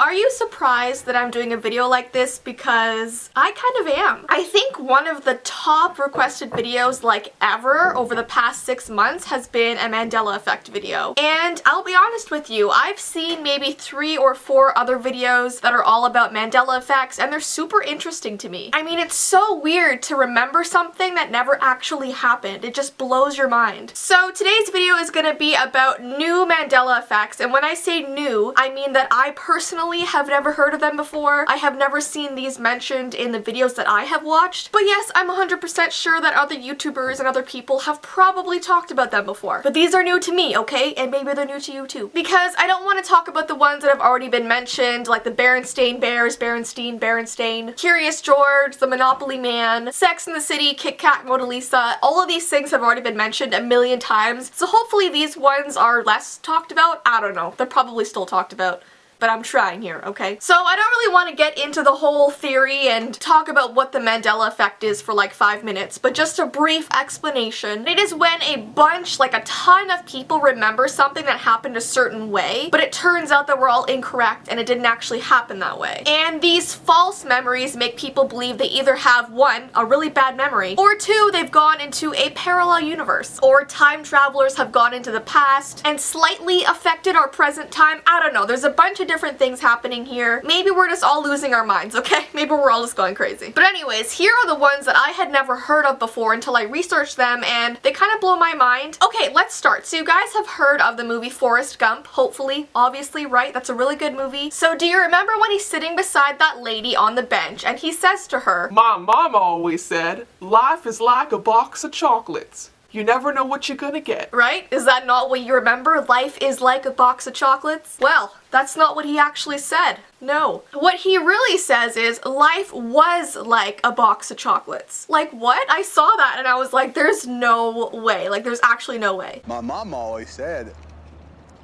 Are you surprised that I'm doing a video like this? Because I kind of am. I think one of the top requested videos like ever over the past 6 months has been a Mandela effect video. And I'll be honest with you, I've seen maybe 3 or 4 other videos that are all about Mandela effects and they're super interesting to me. I mean, it's so weird to remember something that never actually happened. It just blows your mind. So today's video is gonna be about new Mandela effects, and when I say new, I mean that I personally have never heard of them before. I have never seen these mentioned in the videos that I have watched, but yes, I'm 100% sure that other YouTubers and other people have probably talked about them before. But these are new to me, okay? And maybe they're new to you too. Because I don't want to talk about the ones that have already been mentioned, like the Berenstain Bears, Berenstain, Curious George, the Monopoly Man, Sex and the City, Kit Kat, Mona Lisa. All of these things have already been mentioned a million times, so hopefully these ones are less talked about. I don't know. They're probably still talked about, but I'm trying here, okay? So I don't really want to get into the whole theory and talk about what the Mandela effect is for like 5 minutes, but just a brief explanation. It is when a bunch, like a ton of people remember something that happened a certain way, but it turns out that we're all incorrect and it didn't actually happen that way. And these false memories make people believe they either have 1, a really bad memory, or 2, they've gone into a parallel universe, or time travelers have gone into the past and slightly affected our present time. I don't know, there's a bunch of different things happening here. Maybe we're just all losing our minds, okay? Maybe we're all just going crazy. But anyways, here are the ones that I had never heard of before until I researched them, and they kind of blow my mind. Okay, let's start. So you guys have heard of the movie Forrest Gump, hopefully, obviously, right? That's a really good movie. So do you remember when he's sitting beside that lady on the bench and he says to her, "My mama always said, life is like a box of chocolates. You never know what you're gonna get." Right? Is that not what you remember? Life is like a box of chocolates? Well, that's not what he actually said. No. What he really says is, life was like a box of chocolates. Like, what? I saw that and I was like, there's no way. Like, there's actually no way. My mom always said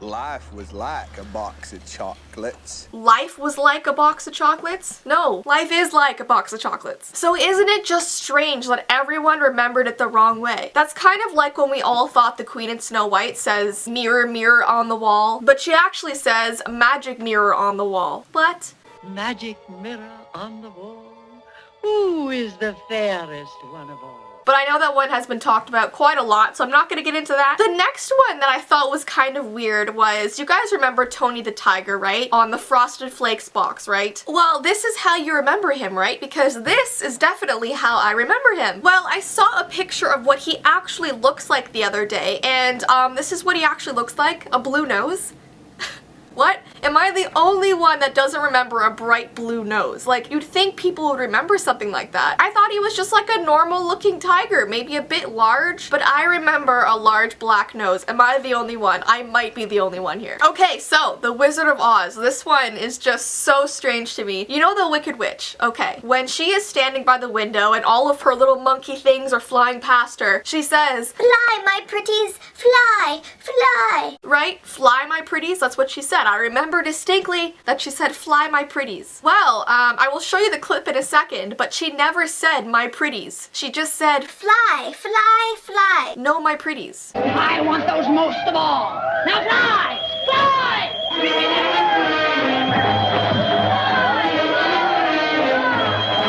life was like a box of chocolates. Life was like a box of chocolates? No, life is like a box of chocolates. So isn't it just strange that everyone remembered it the wrong way? That's kind of like when we all thought the Queen in Snow White says, mirror, mirror on the wall, but she actually says, magic mirror on the wall. What? Magic mirror on the wall, who is the fairest one of all? But I know that one has been talked about quite a lot, so I'm not going to get into that. The next one that I thought was kind of weird was, you guys remember Tony the Tiger, right? On the Frosted Flakes box, right? Well, this is how you remember him, right? Because this is definitely how I remember him. Well, I saw a picture of what he actually looks like the other day, and this is what he actually looks like. A blue nose. What? Am I the only one that doesn't remember a bright blue nose? Like, you'd think people would remember something like that. I thought he was just like a normal looking tiger, maybe a bit large, but I remember a large black nose. Am I the only one? I might be the only one here. Okay, so The Wizard of Oz. This one is just so strange to me. You know the Wicked Witch? Okay. When she is standing by the window and all of her little monkey things are flying past her, she says, "Fly, my pretties, fly, fly." Right? Fly, my pretties? That's what she said. I remember distinctly that she said, "Fly, my pretties." Well, I will show you the clip in a second, but she never said my pretties. She just said, "Fly, fly, fly." "No, my pretties." I want those most of all. Now fly! Fly!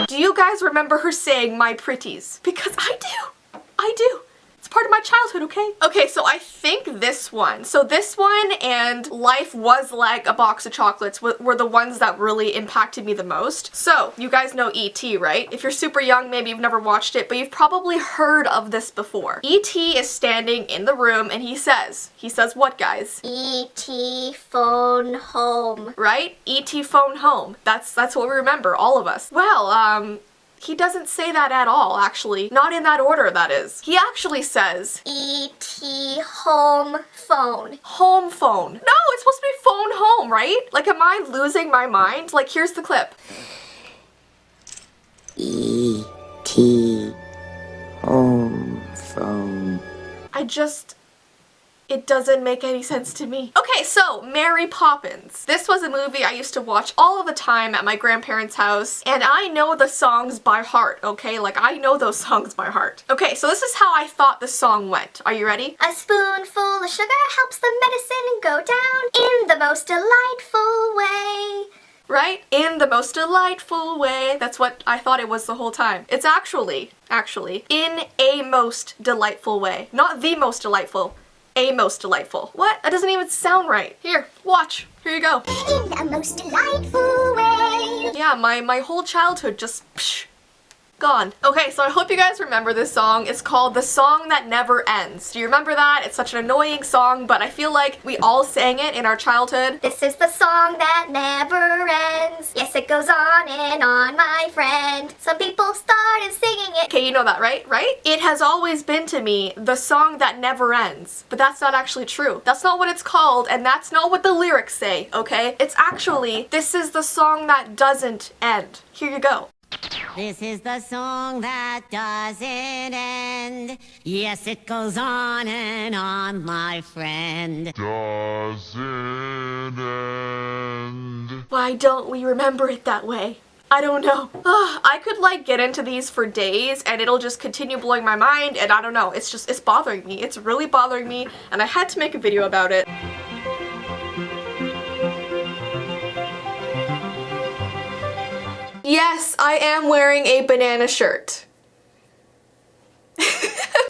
Do you guys remember her saying my pretties? Because I do. I do. It's part of my childhood, okay? Okay, so I think this one. So this one and Life Was Like a Box of Chocolates were the ones that really impacted me the most. So, you guys know E.T., right? If you're super young, maybe you've never watched it, but you've probably heard of this before. E.T. is standing in the room and he says what, guys? E.T. phone home. Right? E.T. phone home. That's what we remember, all of us. Well, he doesn't say that at all, actually. Not in that order, that is. He actually says, E.T. home phone. Home phone. No, it's supposed to be phone home, right? Like, am I losing my mind? Like, here's the clip. E.T. home phone. It doesn't make any sense to me. Okay, so Mary Poppins. This was a movie I used to watch all of the time at my grandparents' house, and I know the songs by heart, okay? Like, I know those songs by heart. Okay, so this is how I thought the song went. Are you ready? A spoonful of sugar helps the medicine go down in the most delightful way. right? In the most delightful way. That's what I thought it was the whole time. It's actually, in a most delightful way. Not the most delightful, a most delightful. What? That doesn't even sound right. Here, watch. Here you go. In the most delightful way. Yeah, my whole childhood just gone. Okay, so I hope you guys remember this song. It's called The Song That Never Ends. Do you remember that? It's such an annoying song, but I feel like we all sang it in our childhood. This is the song that never ends. Yes, it goes on and on, my friend. Some people started singing it. Okay, you know that, right? Right? It has always been to me the song that never ends. But that's not actually true. That's not what it's called, and that's not what the lyrics say, okay? It's actually, this is the song that doesn't end. Here you go. This is the song that doesn't end. Yes, it goes on and on, my friend. Doesn't end. Why don't we remember it that way? I don't know. I could like get into these for days and it'll just continue blowing my mind, and I don't know. It's bothering me. It's really bothering me, and I had to make a video about it. Yes, I am wearing a banana shirt.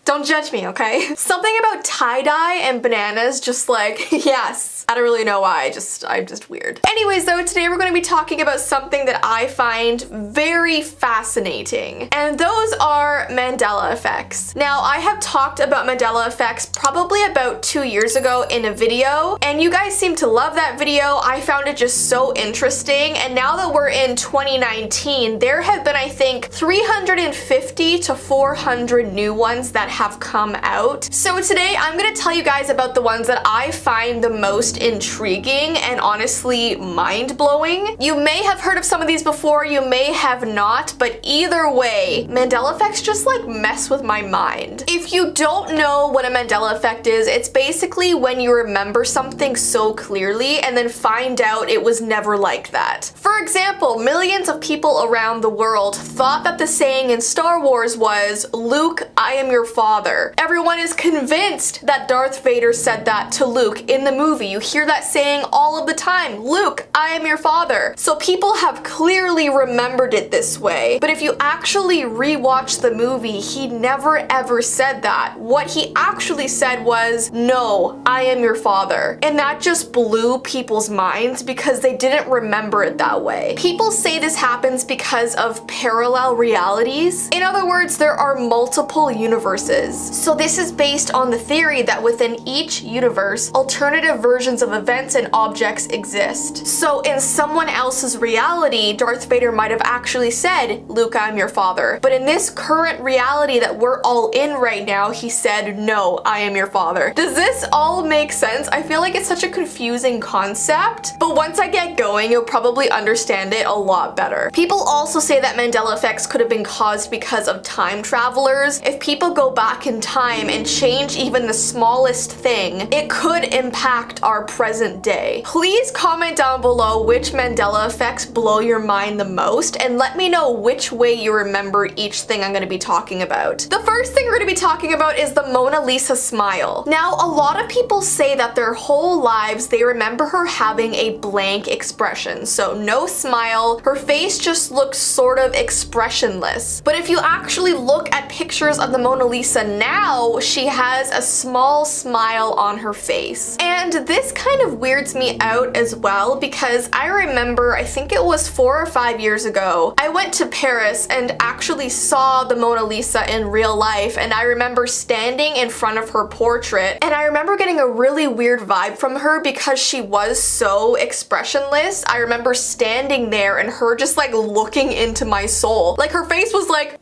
Don't judge me, okay? Something about tie-dye and bananas just like, yes. I don't really know why, I'm just weird. Anyways though, today we're gonna be talking about something that I find very fascinating, and those are Mandela effects. Now, I have talked about Mandela effects probably about 2 years ago in a video, and you guys seem to love that video. I found it just so interesting, and now that we're in 2019, there have been, I think, 350 to 400 new ones that have come out. So today I'm gonna tell you guys about the ones that I find the most intriguing and honestly mind-blowing. You may have heard of some of these before, you may have not, but either way, Mandela effects just like mess with my mind. If you don't know what a Mandela effect is, it's basically when you remember something so clearly and then find out it was never like that. For example, millions of people around the world thought that the saying in Star Wars was, "Luke, I am your father." Everyone is convinced that Darth Vader said that to Luke in the movie. You hear that saying all of the time, "Luke, I am your father." So people have clearly remembered it this way. But if you actually rewatch the movie, he never ever said that. What he actually said was, "No, I am your father." And that just blew people's minds because they didn't remember it that way. People say this happens because of parallel realities. In other words, there are multiple universes. So this is based on the theory that within each universe, alternative versions of events and objects exist. So in someone else's reality, Darth Vader might have actually said, "Luke, I'm your father." But in this current reality that we're all in right now, he said, "No, I am your father." Does this all make sense? I feel like it's such a confusing concept, but once I get going, you'll probably understand it a lot better. People also say that Mandela effects could have been caused because of time travelers. If people go back in time and change even the smallest thing, it could impact our present day. Please comment down below which Mandela effects blow your mind the most, and let me know which way you remember each thing I'm going to be talking about. The first thing we're going to be talking about is the Mona Lisa smile. Now, a lot of people say that their whole lives they remember her having a blank expression, so no smile, her face just looks sort of expressionless. But if you actually look at pictures of the Mona Lisa now, she has a small smile on her face. And this kind of weirds me out as well because I remember, I think it was 4 or 5 years ago, I went to Paris and actually saw the Mona Lisa in real life, and I remember standing in front of her portrait, and I remember getting a really weird vibe from her because she was so expressionless. I remember standing there and her just like looking into my soul. Like her face was like,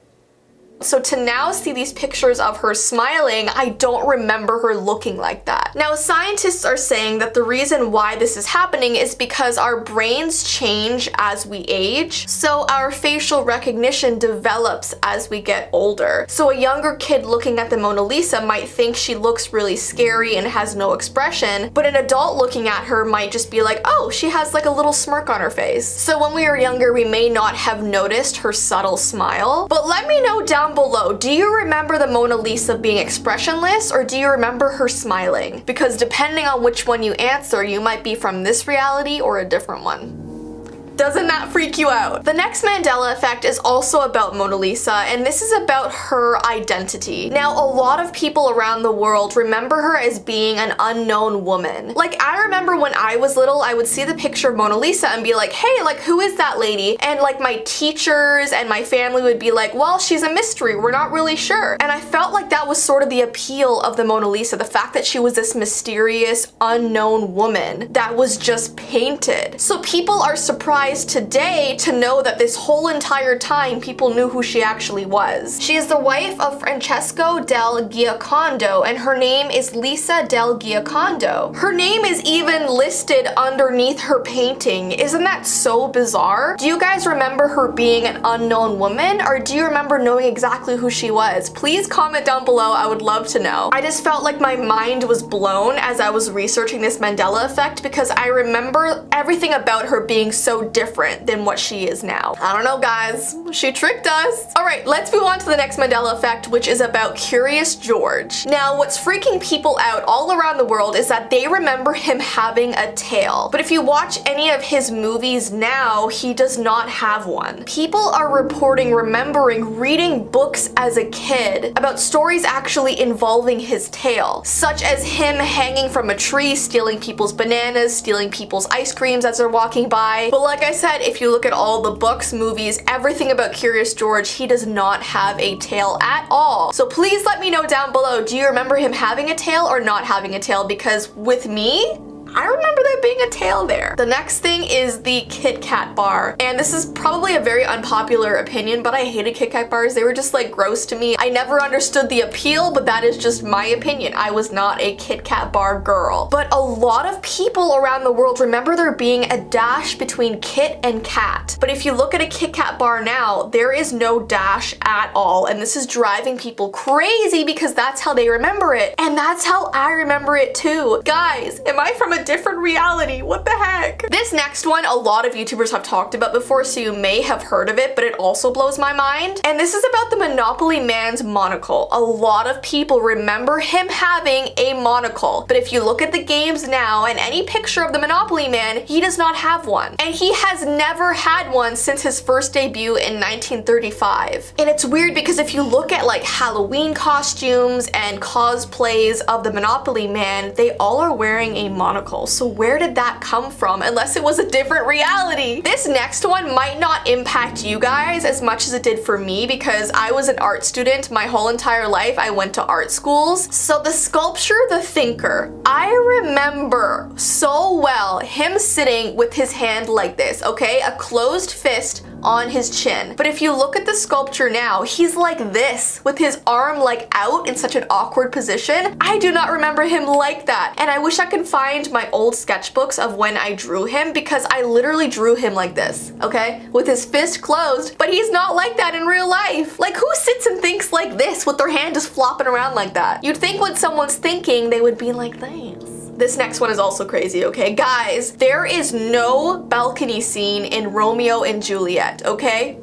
so to now see these pictures of her smiling, I don't remember her looking like that. Now, scientists are saying that the reason why this is happening is because our brains change as we age, so our facial recognition develops as we get older. So a younger kid looking at the Mona Lisa might think she looks really scary and has no expression, but an adult looking at her might just be like, oh, she has like a little smirk on her face. So when we were younger, we may not have noticed her subtle smile. But let me know down below, do you remember the Mona Lisa being expressionless, or do you remember her smiling? Because depending on which one you answer, you might be from this reality or a different one. Doesn't that freak you out? The next Mandela effect is also about Mona Lisa, and this is about her identity. Now, a lot of people around the world remember her as being an unknown woman. Like, I remember when I was little, I would see the picture of Mona Lisa and be like, hey, like, who is that lady? And like my teachers and my family would be like, well, she's a mystery, we're not really sure. And I felt like that was sort of the appeal of the Mona Lisa, the fact that she was this mysterious, unknown woman that was just painted. So people are surprised today to know that this whole entire time people knew who she actually was. She is the wife of Francesco del Giocondo, and her name is Lisa del Giocondo. Her name is even listed underneath her painting. Isn't that so bizarre? Do you guys remember her being an unknown woman, or do you remember knowing exactly who she was? Please comment down below, I would love to know. I just felt like my mind was blown as I was researching this Mandela effect because I remember everything about her being so different than what she is now. I don't know, guys. She tricked us. All right, let's move on to the next Mandela effect, which is about Curious George. Now, what's freaking people out all around the world is that they remember him having a tail. But if you watch any of his movies now, he does not have one. People are reporting remembering reading books as a kid about stories actually involving his tail, such as him hanging from a tree, stealing people's bananas, stealing people's ice creams as they're walking by. But like I said, if you look at all the books, movies, everything about Curious George, he does not have a tail at all. So please let me know down below, do you remember him having a tail or not having a tail? Because with me, I remember there being a tail there. The next thing is the Kit Kat bar. And this is probably a very unpopular opinion, but I hated Kit Kat bars. They were just like gross to me. I never understood the appeal, but that is just my opinion. I was not a Kit Kat bar girl. But a lot of people around the world remember there being a dash between Kit and Kat. But if you look at a Kit Kat bar now, there is no dash at all. And this is driving people crazy because that's how they remember it. And that's how I remember it too. Guys, am I from a different reality? What the heck? This next one, a lot of YouTubers have talked about before, so you may have heard of it, but it also blows my mind. And this is about the Monopoly Man's monocle. A lot of people remember him having a monocle, but if you look at the games now and any picture of the Monopoly Man, he does not have one. And he has never had one since his first debut in 1935. And it's weird because if you look at like Halloween costumes and cosplays of the Monopoly Man, they all are wearing a monocle. So where did that come from? Unless it was a different reality. This next one might not impact you guys as much as it did for me because I was an art student my whole entire life. I went to art schools. So the sculpture, The Thinker, I remember so well him sitting with his hand like this, okay? A closed fist on his chin. But if you look at the sculpture now, he's like this with his arm like out in such an awkward position. I do not remember him like that. And I wish I could find my old sketchbooks of when I drew him because I literally drew him like this, okay? With his fist closed, but he's not like that in real life. Like, who sits and thinks like this with their hand just flopping around like that? You'd think when someone's thinking, they would be like this. This next one is also crazy, okay? Guys, there is no balcony scene in Romeo and Juliet, okay?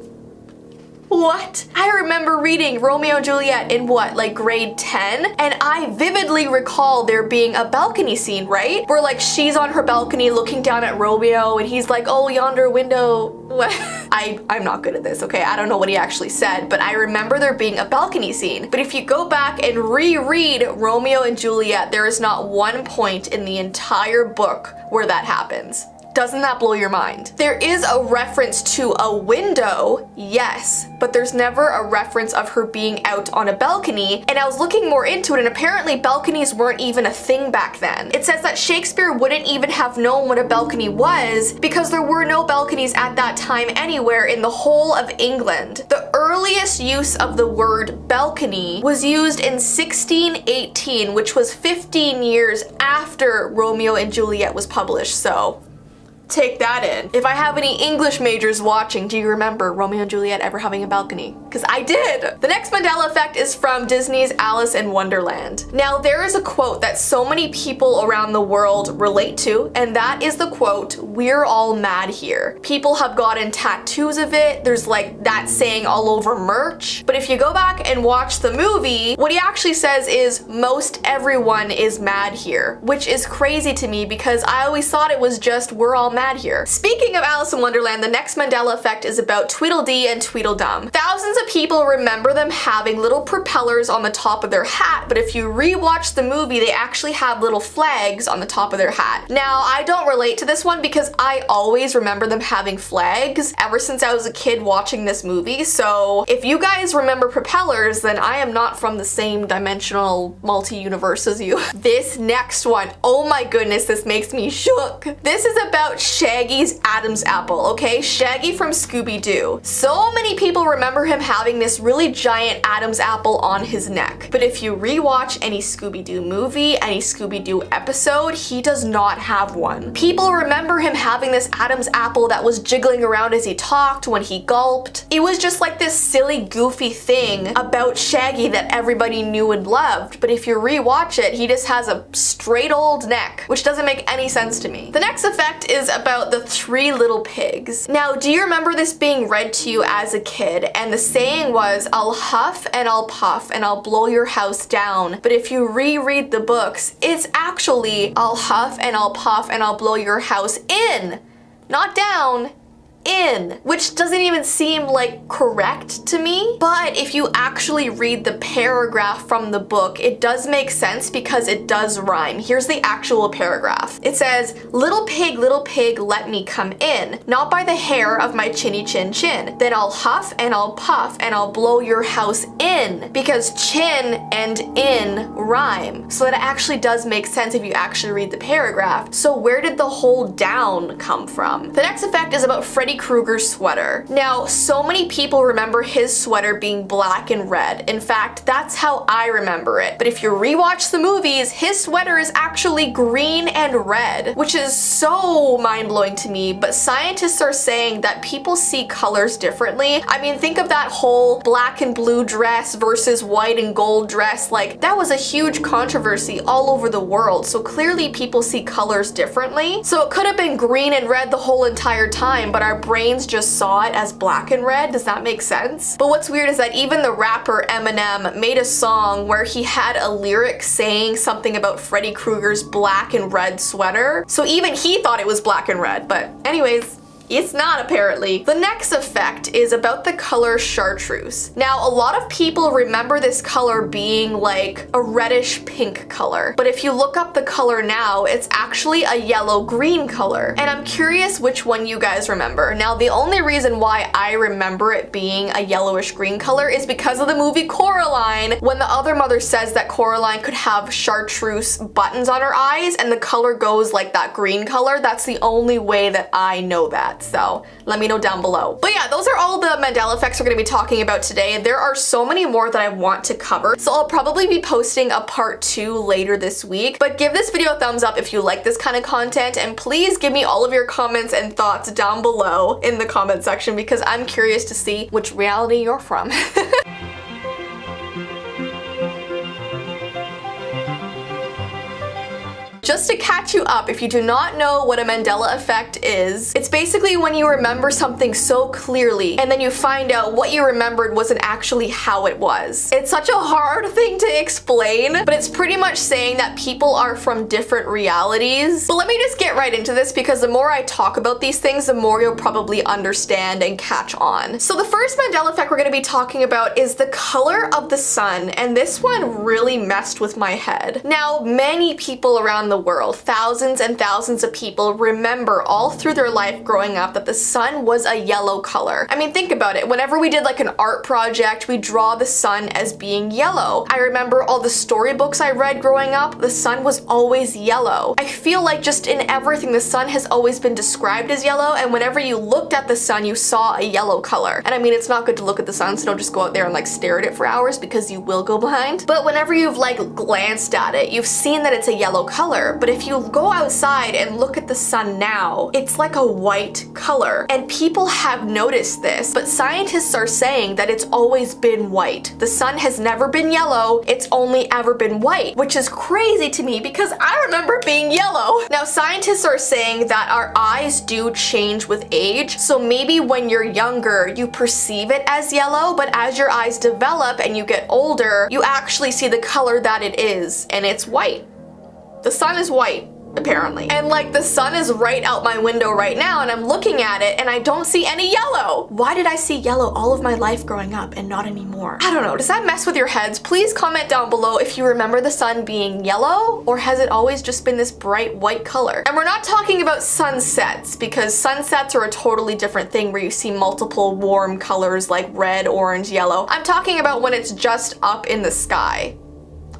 What? I remember reading Romeo and Juliet in what, like grade 10? And I vividly recall there being a balcony scene, right? Where like she's on her balcony looking down at Romeo and he's like, oh, yonder window. I'm not good at this, okay? I don't know what he actually said, but I remember there being a balcony scene. But if you go back and reread Romeo and Juliet, there is not one point in the entire book where that happens. Doesn't that blow your mind? There is a reference to a window, yes, but there's never a reference of her being out on a balcony, and I was looking more into it, and apparently balconies weren't even a thing back then. It says that Shakespeare wouldn't even have known what a balcony was because there were no balconies at that time anywhere in the whole of England. The earliest use of the word balcony was used in 1618, which was 15 years after Romeo and Juliet was published, so take that in. If I have any English majors watching, do you remember Romeo and Juliet ever having a balcony? Because I did! The next Mandela effect is from Disney's Alice in Wonderland. Now, there is a quote that so many people around the world relate to, and that is the quote, "We're all mad here." People have gotten tattoos of it. There's like that saying all over merch. But if you go back and watch the movie, what he actually says is, "Most everyone is mad here," which is crazy to me because I always thought it was just, "We're all mad mad here. Speaking of Alice in Wonderland, the next Mandela effect is about Tweedledee and Tweedledum. Thousands of people remember them having little propellers on the top of their hat, but if you rewatch the movie, they actually have little flags on the top of their hat. Now, I don't relate to this one because I always remember them having flags ever since I was a kid watching this movie, so if you guys remember propellers, then I am not from the same dimensional multi-universe as you. This next one, oh my goodness, this makes me shook. This is about Shaggy's Adam's apple, okay? Shaggy from Scooby-Doo. So many people remember him having this really giant Adam's apple on his neck, but if you rewatch any Scooby-Doo movie, any Scooby-Doo episode, he does not have one. People remember him having this Adam's apple that was jiggling around as he talked, when he gulped. It was just like this silly, goofy thing about Shaggy that everybody knew and loved, but if you rewatch it, he just has a straight old neck, which doesn't make any sense to me. The next effect is about the 3 little pigs. Now, do you remember this being read to you as a kid? And the saying was, I'll huff and I'll puff and I'll blow your house down. But if you reread the books, it's actually, I'll huff and I'll puff and I'll blow your house in, not down, in, which doesn't even seem like correct to me. But if you actually read the paragraph from the book, it does make sense because it does rhyme. Here's the actual paragraph. It says, little pig, let me come in, not by the hair of my chinny chin chin. Then I'll huff and I'll puff and I'll blow your house in, because chin and in rhyme. So that actually does make sense if you actually read the paragraph. So where did the whole down come from? The next effect is about Freddy Krueger's sweater. Now, so many people remember his sweater being black and red. In fact, that's how I remember it. But if you rewatch the movies, his sweater is actually green and red, which is so mind-blowing to me. But scientists are saying that people see colors differently. I mean, think of that whole black and blue dress versus white and gold dress. Like, that was a huge controversy all over the world. So clearly people see colors differently. So it could have been green and red the whole entire time, but our brains just saw it as black and red. Does that make sense? But what's weird is that even the rapper Eminem made a song where he had a lyric saying something about Freddy Krueger's black and red sweater. So even he thought it was black and red. But anyways, it's not, apparently. The next effect is about the color chartreuse. Now, a lot of people remember this color being like a reddish pink color, but if you look up the color now, it's actually a yellow-green color, and I'm curious which one you guys remember. Now, the only reason why I remember it being a yellowish-green color is because of the movie Coraline, when the other mother says that Coraline could have chartreuse buttons on her eyes, and the color goes like that green color. That's the only way that I know that. So let me know down below. But yeah, those are all the Mandela effects we're going to be talking about today. There are so many more that I want to cover, so I'll probably be posting a part 2 later this week. But give this video a thumbs up if you like this kind of content, and please give me all of your comments and thoughts down below in the comment section, because I'm curious to see which reality you're from. Just to catch you up, if you do not know what a Mandela effect is, it's basically when you remember something so clearly and then you find out what you remembered wasn't actually how it was. It's such a hard thing to explain, but it's pretty much saying that people are from different realities. But let me just get right into this, because the more I talk about these things, the more you'll probably understand and catch on. So the first Mandela effect we're going to be talking about is the color of the sun, and this one really messed with my head. Now, many people around the world, thousands and thousands of people, remember all through their life growing up that the sun was a yellow color. I mean, think about it. Whenever we did like an art project, we draw the sun as being yellow. I remember all the storybooks I read growing up, the sun was always yellow. I feel like just in everything, the sun has always been described as yellow, and whenever you looked at the sun, you saw a yellow color. And I mean, it's not good to look at the sun, so don't just go out there and like stare at it for hours, because you will go blind. But whenever you've like glanced at it, you've seen that it's a yellow color. But if you go outside and look at the sun now, it's like a white color. And people have noticed this, but scientists are saying that it's always been white. The sun has never been yellow, it's only ever been white, which is crazy to me because I remember it being yellow. Now, scientists are saying that our eyes do change with age, so maybe when you're younger, you perceive it as yellow, but as your eyes develop and you get older, you actually see the color that it is, and it's white. The sun is white. apparently. And like the sun is right out my window right now and I'm looking at it and I don't see any yellow. Why did I see yellow all of my life growing up and not anymore? I don't know. Does that mess with your heads? Please comment down below if you remember the sun being yellow, or has it always just been this bright white color? And we're not talking about sunsets, because sunsets are a totally different thing where you see multiple warm colors like red, orange, yellow. I'm talking about when it's just up in the sky.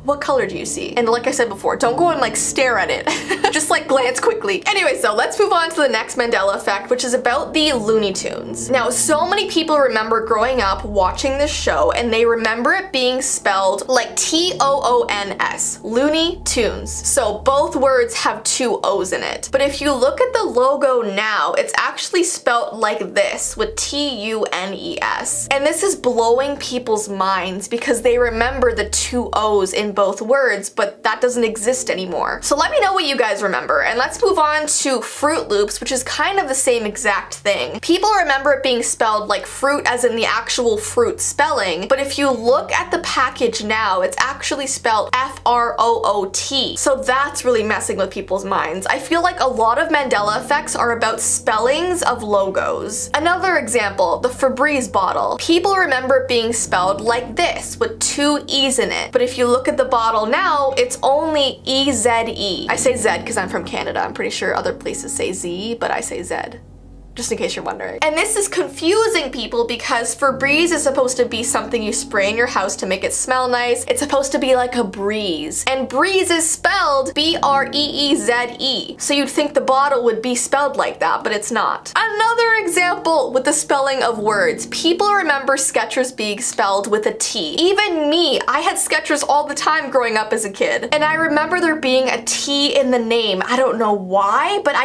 What color do you see? And like I said before, don't go and like stare at it. Just like glance quickly. Anyway, so let's move on to the next Mandela effect, which is about the Looney Tunes. Now, so many people remember growing up watching this show and they remember it being spelled like T-O-O-N-S, Looney Tunes. So both words have two O's in it. But if you look at the logo now, it's actually spelled like this with T-U-N-E-S. And this is blowing people's minds because they remember the two O's in both words, but that doesn't exist anymore. So let me know what you guys remember, and let's move on to Fruit Loops, which is kind of the same exact thing. People remember it being spelled like fruit as in the actual fruit spelling, but if you look at the package now, it's actually spelled F-R-O-O-T. So that's really messing with people's minds. I feel like a lot of Mandela effects are about spellings of logos. Another example, the Febreze bottle. People remember it being spelled like this with two E's in it, but if you look at the bottle now, it's only E-Z-E. I say Z because I'm from Canada. I'm pretty sure other places say Z, but I say Z. Just in case you're wondering. And this is confusing people because Febreze is supposed to be something you spray in your house to make it smell nice. It's supposed to be like a breeze. And breeze is spelled B-R-E-E-Z-E. So you'd think the bottle would be spelled like that, but it's not. Another example with the spelling of words. People remember Skechers being spelled with a T. Even me, I had Skechers all the time growing up as a kid. And I remember there being a T in the name. I don't know why, but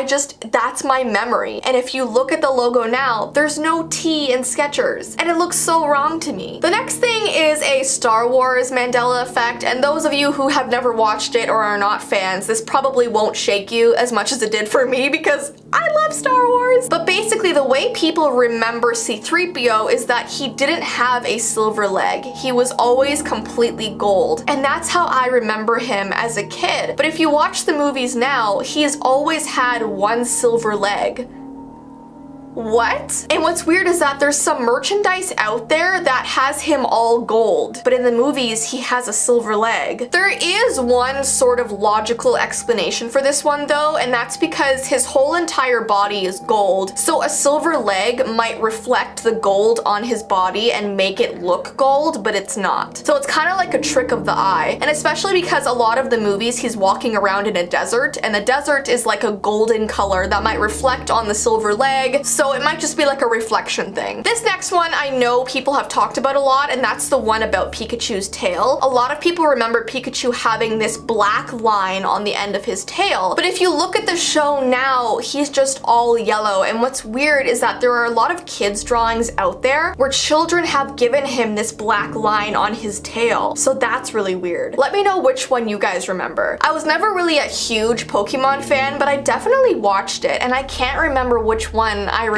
that's my memory. And if you look at the logo now, there's no T in Skechers, and it looks so wrong to me. The next thing is a Star Wars Mandela effect, and those of you who have never watched it or are not fans, this probably won't shake you as much as it did for me because I love Star Wars. But basically the way people remember C-3PO is that he didn't have a silver leg. He was always completely gold, and that's how I remember him as a kid. But if you watch the movies now, he has always had one silver leg. What? And what's weird is that there's some merchandise out there that has him all gold, but in the movies he has a silver leg. There is one sort of logical explanation for this one though, and that's because his whole entire body is gold, so a silver leg might reflect the gold on his body and make it look gold, but it's not. So it's kind of like a trick of the eye, and especially because a lot of the movies he's walking around in a desert, and the desert is like a golden color that might reflect on the silver leg, so it might just be like a reflection thing. This next one I know people have talked about a lot, and that's the one about Pikachu's tail. A lot of people remember Pikachu having this black line on the end of his tail, but if you look at the show now, he's just all yellow, and what's weird is that there are a lot of kids drawings out there where children have given him this black line on his tail, so that's really weird. Let me know which one you guys remember. I was never really a huge Pokemon fan, but I definitely watched it, and I can't remember which one I remember.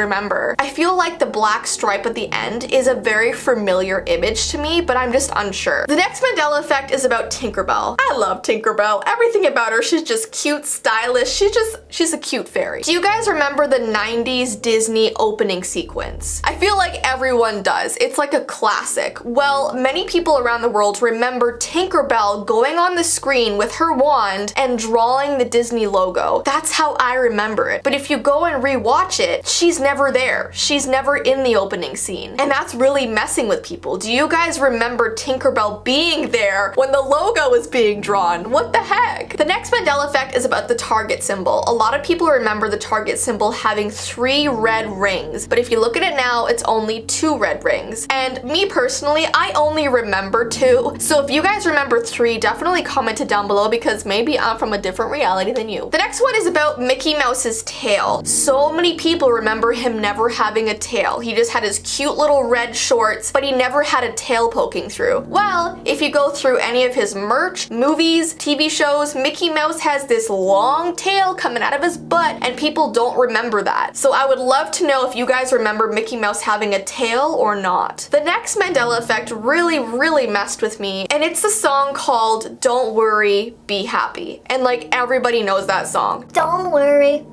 I feel like the black stripe at the end is a very familiar image to me, but I'm just unsure. The next Mandela effect is about Tinkerbell. I love Tinkerbell. Everything about her, she's just cute, stylish. She's a cute fairy. Do you guys remember the 90s Disney opening sequence? I feel like everyone does. It's like a classic. Well, many people around the world remember Tinkerbell going on the screen with her wand and drawing the Disney logo. That's how I remember it. But if you go and rewatch it, she's never there. She's never in the opening scene. And that's really messing with people. Do you guys remember Tinkerbell being there when the logo is being drawn? What the heck? The next Mandela effect is about the Target symbol. A lot of people remember the Target symbol having 3 red rings, but if you look at it now, it's only 2 red rings. And me personally, I only remember 2. So if you guys remember 3, definitely comment it down below because maybe I'm from a different reality than you. The next one is about Mickey Mouse's tail. So many people remember remember him never having a tail. He just had his cute little red shorts, but he never had a tail poking through. Well, if you go through any of his merch, movies, TV shows, Mickey Mouse has this long tail coming out of his butt, and people don't remember that. So I would love to know if you guys remember Mickey Mouse having a tail or not. The next Mandela effect really messed with me, and it's the song called Don't Worry, Be Happy. And like everybody knows that song. Don't worry,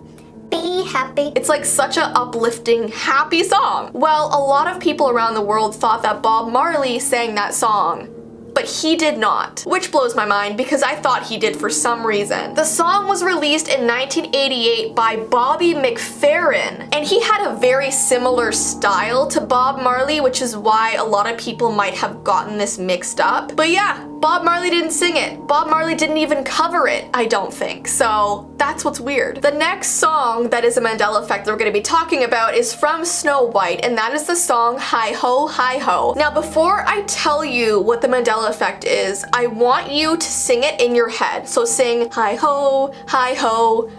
be happy. It's like such an uplifting, happy song. Well, a lot of people around the world thought that Bob Marley sang that song, but he did not, which blows my mind because I thought he did for some reason. The song was released in 1988 by Bobby McFerrin, and he had a very similar style to Bob Marley, which is why a lot of people might have gotten this mixed up. But yeah, Bob Marley didn't sing it. Bob Marley didn't even cover it, I don't think. So that's what's weird. The next song that is a Mandela effect that we're gonna be talking about is from Snow White, and that is the song Hi Ho, Hi Ho. Now, before I tell you what the Mandela effect is, I want you to sing it in your head. So sing Hi Ho, Hi Ho.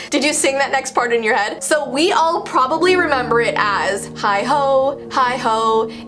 Did you sing that next part in your head? So we all probably remember it as hi ho,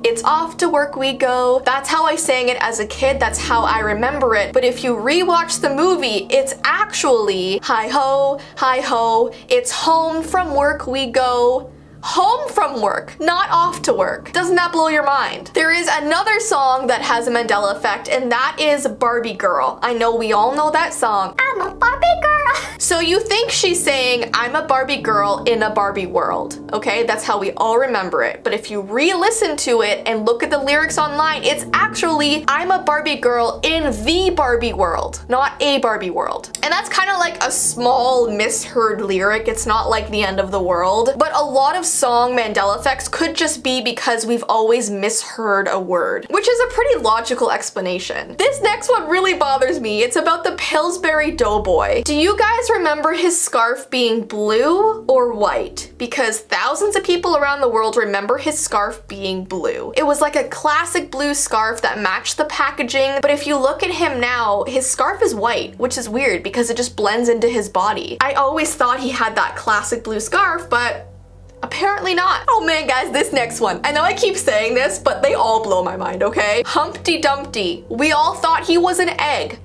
it's off to work we go. That's how I sang it as a kid, that's how I remember it. But if you rewatch the movie, it's actually hi ho, it's home from work we go. Home from work, not off to work. Doesn't that blow your mind? There is another song that has a Mandela effect, and that is Barbie Girl. I know we all know that song. I'm a Barbie girl. So you think she's saying, I'm a Barbie girl in a Barbie world, okay? That's how we all remember it. But if you re-listen to it and look at the lyrics online, it's actually, I'm a Barbie girl in the Barbie world, not a Barbie world. And that's kind of like a small misheard lyric. It's not like the end of the world. But a lot of song Mandela effects could just be because we've always misheard a word, which is a pretty logical explanation. This next one really bothers me. It's about the Pillsbury Doughboy. Do you guys remember his scarf being blue or white? Because thousands of people around the world remember his scarf being blue. It was like a classic blue scarf that matched the packaging, but if you look at him now, his scarf is white, which is weird because it just blends into his body. I always thought he had that classic blue scarf, but apparently not. Oh man, guys, this next one. I know I keep saying this, but they all blow my mind, okay? Humpty Dumpty. We all thought he was an egg.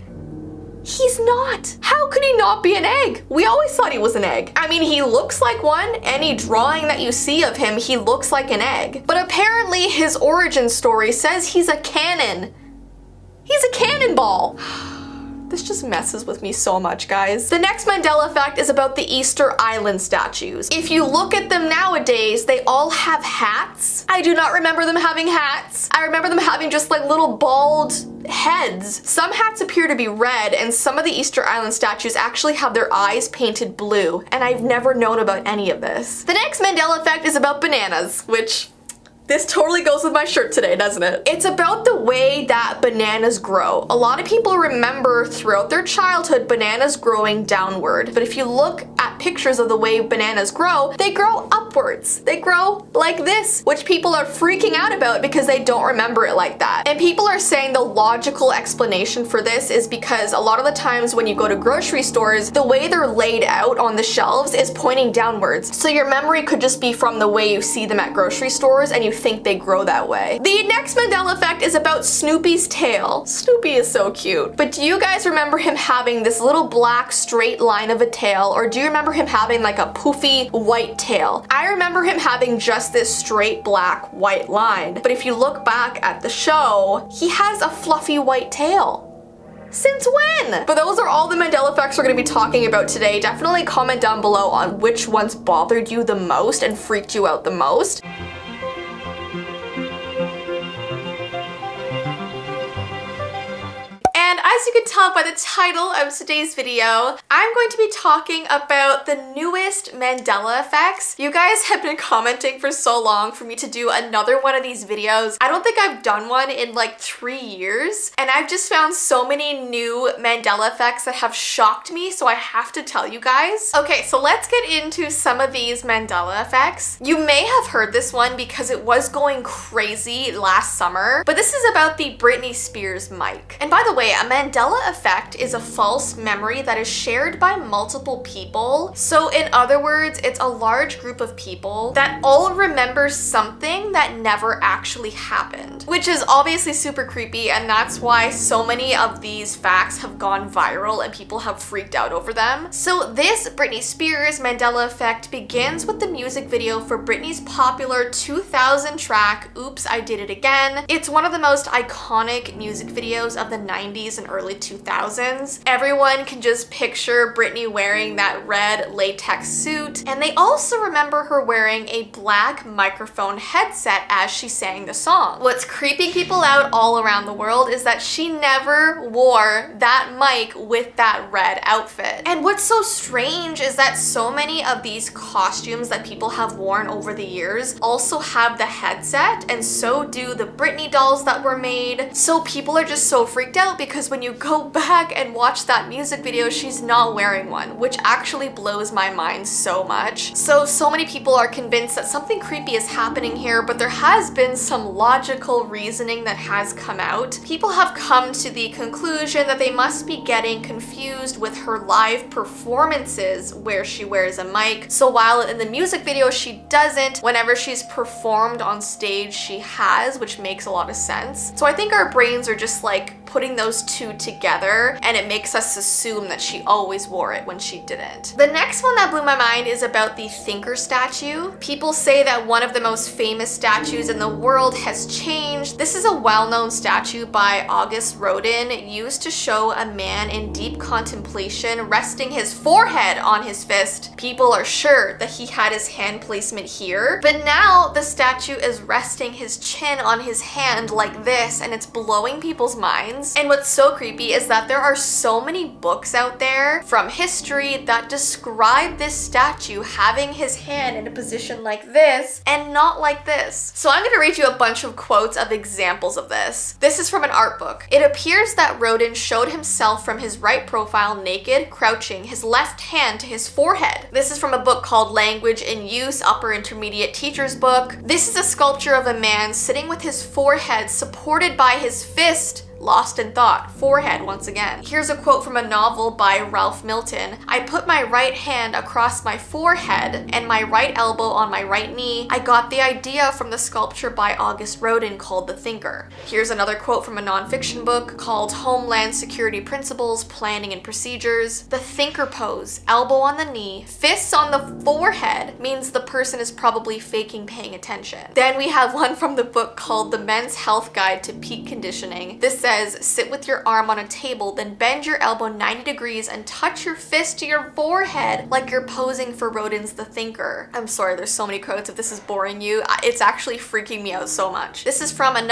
He's not. How could he not be an egg? We always thought he was an egg. I mean, he looks like one. Any drawing that you see of him, he looks like an egg. But apparently his origin story says he's a cannon. He's a cannonball. This just messes with me so much, guys. The next Mandela effect is about the Easter Island statues. If you look at them nowadays, they all have hats. I do not remember them having hats. I remember them having just like little bald heads. Some hats appear to be red, and some of the Easter Island statues actually have their eyes painted blue, and I've never known about any of this. The next Mandela effect is about bananas, which this totally goes with my shirt today, doesn't it? It's about the way that bananas grow. A lot of people remember throughout their childhood bananas growing downward, but if you look at pictures of the way bananas grow, they grow upwards. They grow like this, which people are freaking out about because they don't remember it like that. And people are saying the logical explanation for this is because a lot of the times when you go to grocery stores, the way they're laid out on the shelves is pointing downwards. So your memory could just be from the way you see them at grocery stores and you think they grow that way. The next Mandela effect is about Snoopy's tail. Snoopy is so cute. But do you guys remember him having this little black straight line of a tail, or do you remember him having like a poofy white tail? I remember him having just this straight black white line. But if you look back at the show, he has a fluffy white tail. Since when? But those are all the Mandela effects we're going to be talking about today. Definitely comment down below on which ones bothered you the most and freaked you out the most. And as you can tell by the title of today's video, I'm going to be talking about the newest Mandela effects. You guys have been commenting for so long for me to do another one of these videos. I don't think I've done one in like 3 years, and I've just found so many new Mandela effects that have shocked me, so I have to tell you guys. Okay, so let's get into some of these Mandela effects. You may have heard this one because it was going crazy last summer, but this is about the Britney Spears mic. And by the way, a Mandela Mandela effect is a false memory that is shared by multiple people. So in other words, it's a large group of people that all remember something that never actually happened, which is obviously super creepy, and that's why so many of these facts have gone viral and people have freaked out over them. So this Britney Spears Mandela effect begins with the music video for Britney's popular 2000 track, Oops, I Did It Again. It's one of the most iconic music videos of the 90s and early 2000s. Everyone can just picture Britney wearing that red latex suit, and they also remember her wearing a black microphone headset as she sang the song. What's creeping people out all around the world is that she never wore that mic with that red outfit. And what's so strange is that so many of these costumes that people have worn over the years also have the headset, and so do the Britney dolls that were made. So people are just so freaked out because when you go back and watch that music video, she's not wearing one, which actually blows my mind so much. So many people are convinced that something creepy is happening here, but there has been some logical reasoning that has come out. People have come to the conclusion that they must be getting confused with her live performances where she wears a mic. So while in the music video she doesn't, whenever she's performed on stage she has, which makes a lot of sense. So I think our brains are just like putting those two together, and it makes us assume that she always wore it when she didn't. The next one that blew my mind is about the thinker statue. People say that one of the most famous statues in the world has changed. This is a well-known statue by August Rodin, used to show a man in deep contemplation resting his forehead on his fist. People are sure that he had his hand placement here, but now the statue is resting his chin on his hand like this, and it's blowing people's minds. And what's so creepy is that there are so many books out there from history that describe this statue having his hand in a position like this and not like this. So I'm gonna read you a bunch of quotes of examples of this. This is from an art book. It appears that Rodin showed himself from his right profile naked, crouching, his left hand to his forehead. This is from a book called Language in Use, Upper Intermediate Teacher's Book. This is a sculpture of a man sitting with his forehead supported by his fist, lost in thought. Forehead once again. Here's a quote from a novel by Ralph Milton. I put my right hand across my forehead and my right elbow on my right knee. I got the idea from the sculpture by August Rodin called The Thinker. Here's another quote from a nonfiction book called Homeland Security Principles, Planning and Procedures. The thinker pose, elbow on the knee, fists on the forehead, means the person is probably faking paying attention. Then we have one from the book called The Men's Health Guide to Peak Conditioning. This says, sit with your arm on a table, then bend your elbow 90 degrees and touch your fist to your forehead like you're posing for Rodin's The Thinker. I'm sorry, there's so many quotes. If this is boring you, it's actually freaking me out so much. This is from a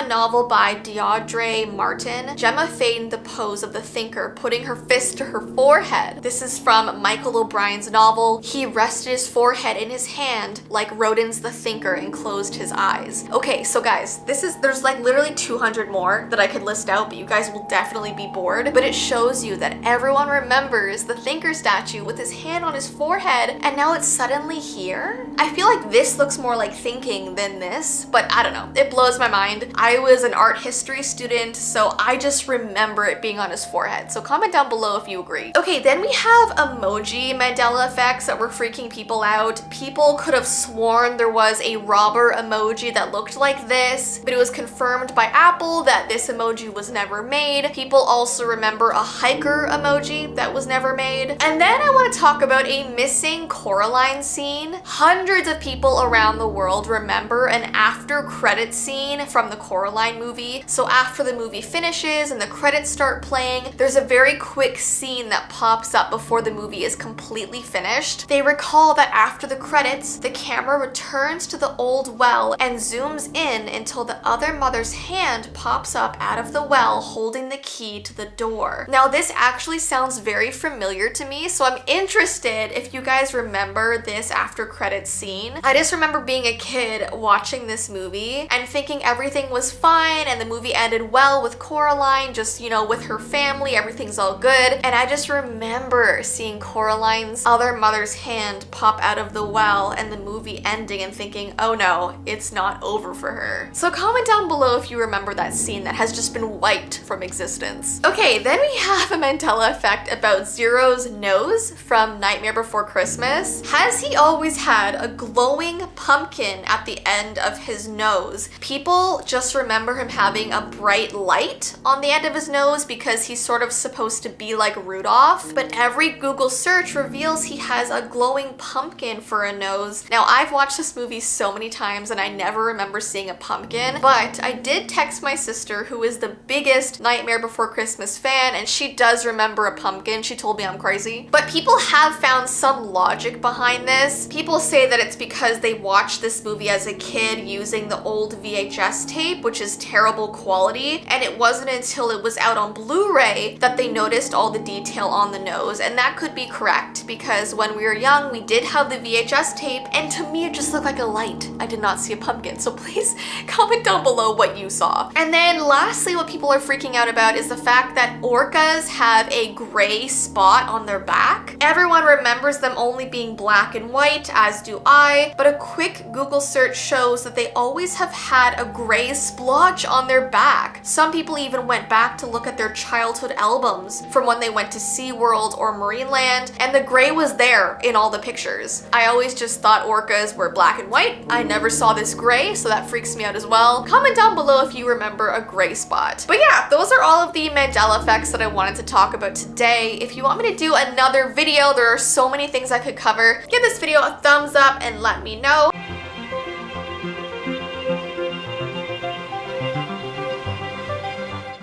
novel by Deirdre Martin. Gemma feigned the pose of the thinker, putting her fist to her forehead. This is from Michael O'Brien's novel. He rested his forehead in his hand like Rodin's The Thinker and closed his eyes. Okay, so guys, there's like literally 200 more that I could list out, but you guys will definitely be bored. But it shows you that everyone remembers the thinker statue with his hand on his forehead, and now it's suddenly here. I feel like this looks more like thinking than this, but I don't know. It blows my mind. I was an art history student, so I just remember it being on his forehead. So comment down below if you agree. Okay, then we have emoji Mandela effects that were freaking people out. People could have sworn there was a robber emoji that looked like this, but it was confirmed by Apple that this emoji was never made. People also remember a hiker emoji that was never made. And then I want to talk about a missing Coraline scene. Hundreds of people around the world remember an after credit scene from the Coraline movie. So after the movie finishes and the credits start playing, there's a very quick scene that pops up before the movie is completely finished. They recall that after the credits, the camera returns to the old well and zooms in until the other mother's hand pops up out of the well holding the key to the door. Now this actually sounds very familiar to me, so I'm interested if you guys remember this after credits scene. I just remember being a kid watching this movie and thinking everything was fine and the movie ended well with Coraline, just, you know, with her family, everything's all good. And I just remember seeing Coraline's other mother's hand pop out of the well and the movie ending and thinking, oh no, it's not over for her. So comment down below if you remember that scene that has just been wiped from existence. Okay, then we have a Mandela effect about Zero's nose from Nightmare Before Christmas. Has he always had a glowing pumpkin at the end of his nose? People just remember him having a bright light on the end of his nose because he's sort of supposed to be like Rudolph, but every Google search reveals he has a glowing pumpkin for a nose. Now, I've watched this movie so many times and I never remember seeing a pumpkin, but I did text my sister, who is the biggest Nightmare Before Christmas fan, and she does remember a pumpkin. She told me I'm crazy. But people have found some logic behind this. People say that it's because they watched this movie as a kid using the old VHS tape, which is terrible quality, and it wasn't until it was out on Blu-ray that they noticed all the detail on the nose. And that could be correct, because when we were young, we did have the VHS tape, and to me it just looked like a light. I did not see a pumpkin, so please comment down below what you saw. And then lastly, what people are freaking out about is the fact that orcas have a gray spot on their back. Everyone remembers them only being black and white, as do I, but a quick Google search shows that they always have had a gray splotch on their back. Some people even went back to look at their childhood albums from when they went to SeaWorld or Marineland, and the gray was there in all the pictures. I always just thought orcas were black and white. I never saw this gray, so that freaks me out as well. Comment down below if you remember a gray spot. But yeah, those are all of the Mandela effects that I wanted to talk about today. If you want me to do another video, there are so many things I could cover. Give this video a thumbs up and let me know.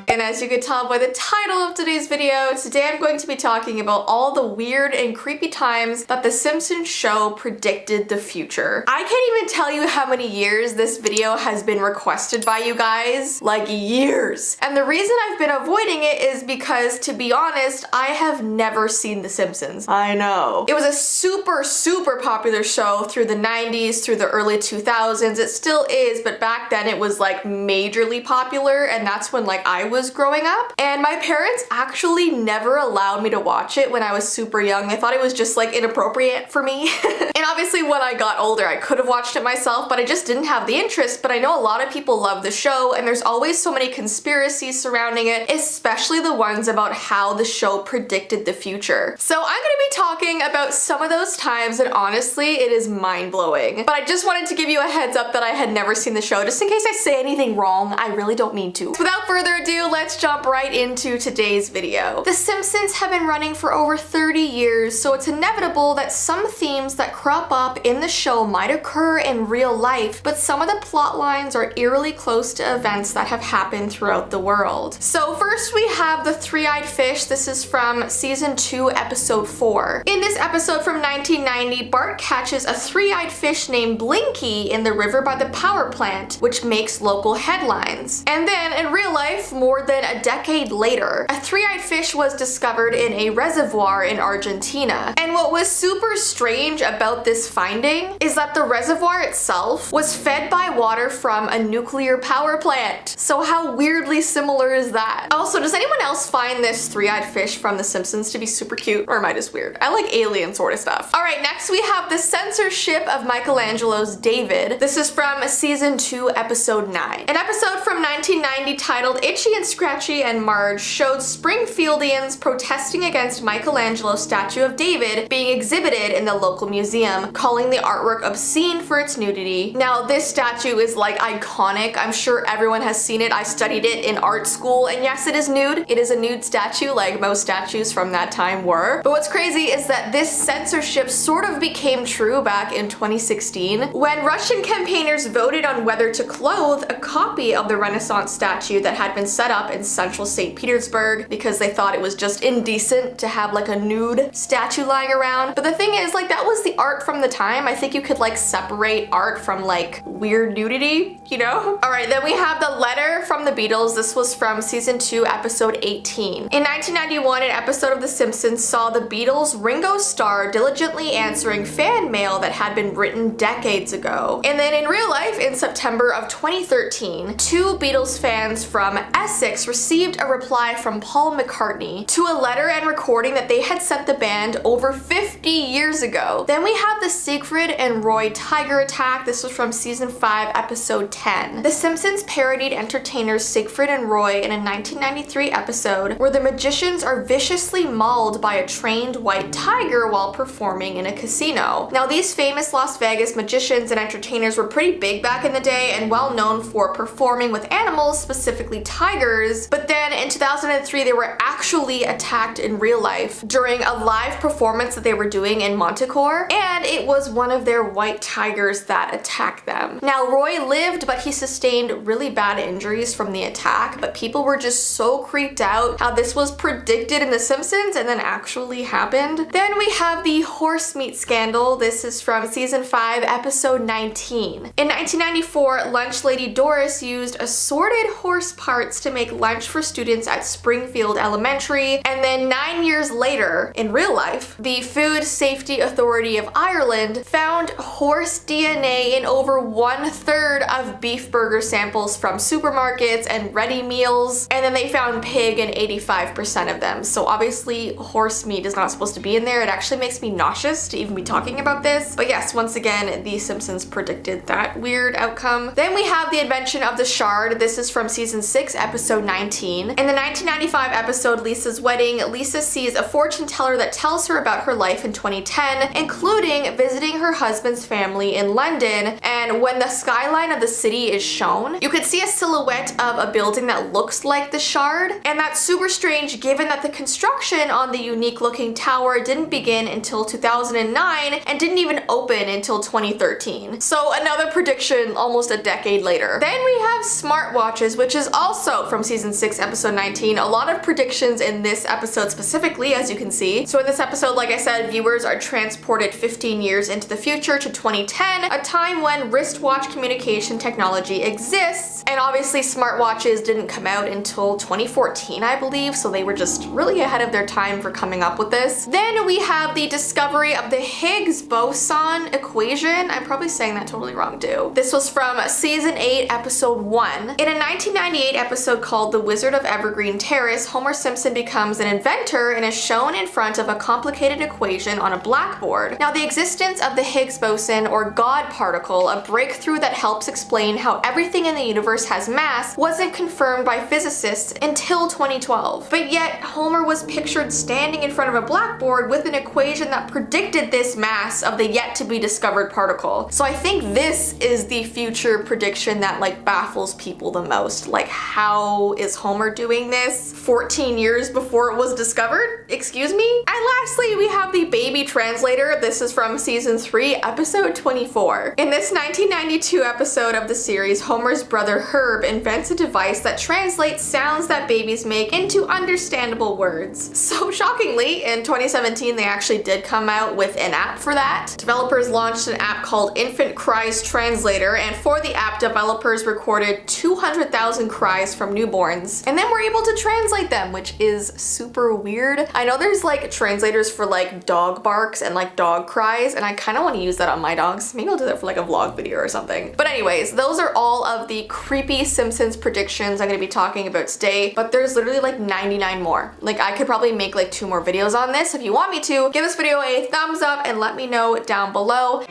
And as you can tell by the title of today's video, today I'm going to be talking about all the weird and creepy times that The Simpsons show predicted the future. I can't even tell you how many years this video has been requested by you guys. Like years. And the reason I've been avoiding it is because, to be honest, I have never seen The Simpsons. I know. It was a super popular show through the 90s, through the early 2000s. It still is, but back then it was like majorly popular, and that's when like I was growing up, and my parents actually never allowed me to watch it when I was super young. They thought it was just like inappropriate for me. And obviously when I got older I could have watched it myself, but I just didn't have the interest. But I know a lot of people love the show, and there's always so many conspiracies surrounding it, especially the ones about how the show predicted the future. So I'm gonna be talking about some of those times, and honestly it is mind-blowing. But I just wanted to give you a heads up that I had never seen the show, just in case I say anything wrong. I really don't mean to. So without further ado, let's jump right into today's video. The Simpsons have been running for over 30 years, so it's inevitable that some themes that crop up in the show might occur in real life, but some of the plot lines are eerily close to events that have happened throughout the world. So first we have the three-eyed fish. This is from season 2, episode 4. In this episode from 1990, Bart catches a three-eyed fish named Blinky in the river by the power plant, which makes local headlines. And then in real life, more than a decade later, a three-eyed fish was discovered in a reservoir in Argentina. And what was super strange about this finding is that the reservoir itself was fed by water from a nuclear power plant. So how weirdly similar is that? Also, does anyone else find this three-eyed fish from The Simpsons to be super cute, or am I just weird? I like alien sort of stuff. Alright, next we have the censorship of Michelangelo's David. This is from season 2, episode 9. An episode from 1990 titled Itchy and Scratchy and Marge showed Springfieldians protesting against Michelangelo's statue of David being exhibited in the local museum, calling the artwork obscene for its nudity. Now, this statue is like iconic. I'm sure everyone has seen it. I studied it in art school, and yes, it is nude. It is a nude statue, like most statues from that time were. But what's crazy is that this censorship sort of became true back in 2016 when Russian campaigners voted on whether to clothe a copy of the Renaissance statue that had been set up in central St. Petersburg because they thought it was just indecent to have like a nude statue lying around. But the thing is, like, that was the art from the time. I think you could like separate art from like weird nudity, you know? Alright, then we have the letter from the Beatles. This was from season 2, episode 18. In 1991, an episode of The Simpsons saw the Beatles' Ringo Starr diligently answering fan mail that had been written decades ago. And then in real life, in September of 2013, 2 Beatles fans from Essex 1996 received a reply from Paul McCartney to a letter and recording that they had sent the band over 50 years ago. Then we have the Siegfried and Roy tiger attack. This was from season 5, episode 10. The Simpsons parodied entertainers Siegfried and Roy in a 1993 episode where the magicians are viciously mauled by a trained white tiger while performing in a casino. Now, these famous Las Vegas magicians and entertainers were pretty big back in the day and well known for performing with animals, specifically tigers, but then in 2003 they were actually attacked in real life during a live performance that they were doing in Montecore, and it was one of their white tigers that attacked them. Now, Roy lived, but he sustained really bad injuries from the attack, but people were just so creeped out how this was predicted in The Simpsons and then actually happened. Then we have the horse meat scandal. This is from season 5, episode 19. In 1994, lunch lady Doris used assorted horse parts to make lunch for students at Springfield Elementary, and then 9 years later, in real life, the Food Safety Authority of Ireland found horse DNA in over 1/3 of beef burger samples from supermarkets and ready meals, and then they found pig in 85% of them. So obviously horse meat is not supposed to be in there. It actually makes me nauseous to even be talking about this. But yes, once again, The Simpsons predicted that weird outcome. Then we have the invention of the shard. This is from season 6, episode 19. In the 1995 episode Lisa's Wedding, Lisa sees a fortune teller that tells her about her life in 2010, including visiting her husband's family in London, and when the skyline of the city is shown, you could see a silhouette of a building that looks like the shard, and that's super strange given that the construction on the unique looking tower didn't begin until 2009 and didn't even open until 2013. So another prediction almost a decade later. Then we have smartwatches, which is also from season 6, episode 19. A lot of predictions in this episode specifically, as you can see. So in this episode, like I said, viewers are transported 15 years into the future to 2010, a time when wristwatch communication technology exists, and obviously smartwatches didn't come out until 2014, I believe, so they were just really ahead of their time for coming up with this. Then we have the discovery of the Higgs boson equation. I'm probably saying that totally wrong too. This was from season 8, episode 1. In a 1998 episode called The Wizard of Evergreen Terrace, Homer Simpson becomes an inventor and is shown in front of a complicated equation on a blackboard. Now, the existence of the Higgs boson, or God particle, a breakthrough that helps explain how everything in the universe has mass, wasn't confirmed by physicists until 2012. But yet, Homer was pictured standing in front of a blackboard with an equation that predicted this mass of the yet-to-be discovered particle. So I think this is the future prediction that like baffles people the most. Like, how is Homer doing this 14 years before it was discovered? Excuse me? And lastly, we have the baby translator. This is from season 3, episode 24. In this 1992 episode of the series, Homer's brother Herb invents a device that translates sounds that babies make into understandable words. So shockingly, in 2017, they actually did come out with an app for that. Developers launched an app called Infant Cries Translator, and for the app, developers recorded 200,000 cries from newborns, and then were able to translate them, which is super weird. I know there's like translators for like dog barks and like dog cries, and I kind of want to use that on my dogs. Maybe I'll do that for like a vlog video or something. But anyways, those are all of the creepy Simpsons predictions I'm going to be talking about today, but there's literally like 99 more. Like, I could probably make like 2 more videos on this. If you want me to, give this video a thumbs up and let me know down below.